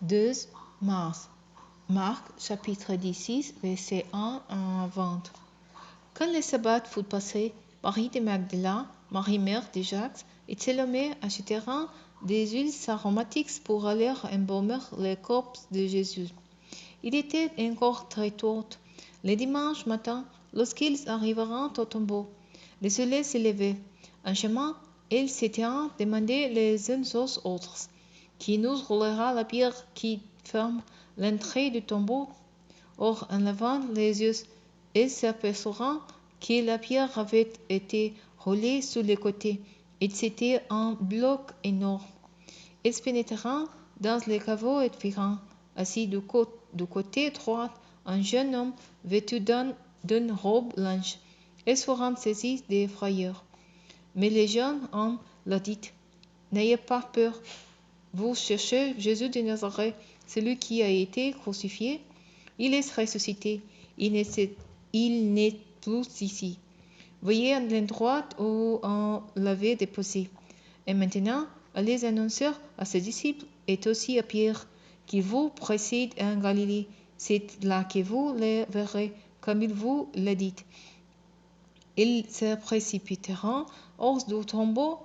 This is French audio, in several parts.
2 mars. Marc, chapitre 16, versets 1 à 20. Quand le sabbat fut passé, Marie de Magdala, Marie mère de Jacques et Salomé achetèrent des huiles aromatiques pour aller embaumer le corps de Jésus. Il était encore très tôt, le dimanche matin, lorsqu'ils arrivèrent au tombeau. Le soleil se levait. En chemin, ils s'étaient demandé les uns aux autres: qui nous roulera la pierre qui ferme l'entrée du tombeau? Or, en levant les yeux, ils s'aperçurent que la pierre avait été roulée sur le côté, et c'était un bloc énorme. Ils pénétrèrent dans le caveau et virent, assis du côté droit, un jeune homme vêtu d'une robe blanche. Ils furent saisis de frayeur. Mais le jeune homme leur dit: n'ayez pas peur. Vous cherchez Jésus de Nazareth, celui qui a été crucifié. Il est ressuscité. Il n'est plus ici. Voyez l'endroit où on l'avait déposé. Et maintenant, allez annoncer à ses disciples et aussi à Pierre qu'il vous précède en Galilée. C'est là que vous le verrez, comme il vous l'a dit. Ils se précipiteront hors du tombeau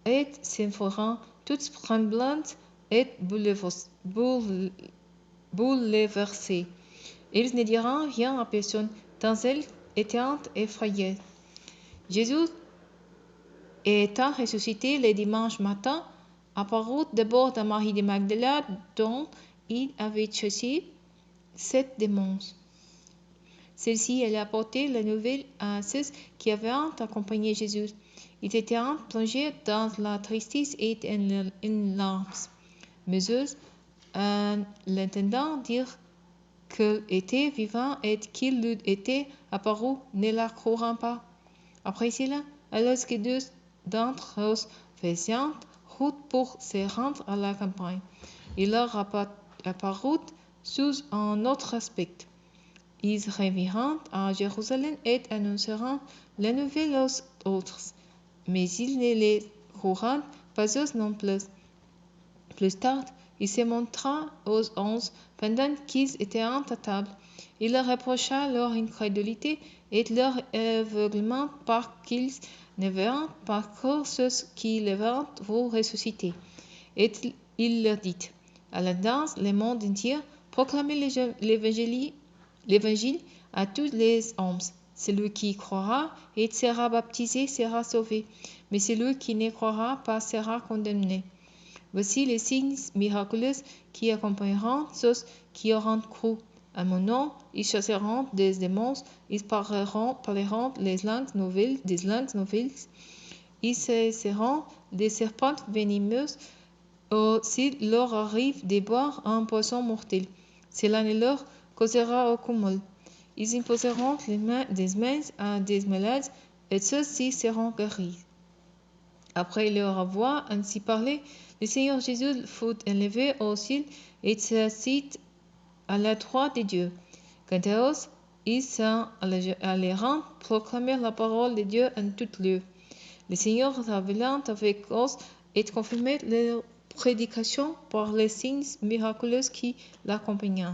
et s'en feront toutes tremblantes et bouleversées. Ils ne diront rien à personne, tant ils étaient effrayés. Jésus, étant ressuscité le dimanche matin, apparut d'abord à Marie de Magdala, dont il avait chassé 7 démons. Celle-ci allait apporter la nouvelle à ceux qui avaient accompagné Jésus. Ils étaient plongés dans la tristesse et en larmes. Mais eux, en l'entendant dire qu'il était vivant et qu'il lui était apparu, ne la croirent pas. Après cela, alors que 2 d'entre eux faisaient route pour se rendre à la campagne, il leur apparut sous un autre aspect. Ils revinrent à Jérusalem et annoncèrent la nouvelle aux autres, mais ils ne les croirent pas eux non plus. Plus tard, il se montra aux 11 pendant qu'ils étaient à table. Il leur reprocha leur incrédulité et leur aveuglement par qu'ils n'avaient pas cru ceux qui l'avaient vu ressusciter. Et il leur dit: allez dans le monde entier, proclamez l'évangile à tous les hommes. Celui qui croira et sera baptisé sera sauvé, mais celui qui ne croira pas sera condamné. Voici les signes miraculeux qui accompagneront ceux qui auront cru. À mon nom, ils chasseront des démons, ils parleront des langues nouvelles, ils seront des serpents venimeuses, s'il leur arrive de boire un poison mortel, cela ne leur causera aucun mal. Ils imposeront des mains à des malades, et ceux-ci seront guéris. Après leur avoir ainsi parlé, le Seigneur Jésus fut élevé au ciel et s'assit à la droite de Dieu. Quant à eux, ils s'en allèrent proclamer la parole de Dieu en tout lieu. Le Seigneur travaillant avec eux et confirmait leur prédication par les signes miraculeux qui l'accompagnaient.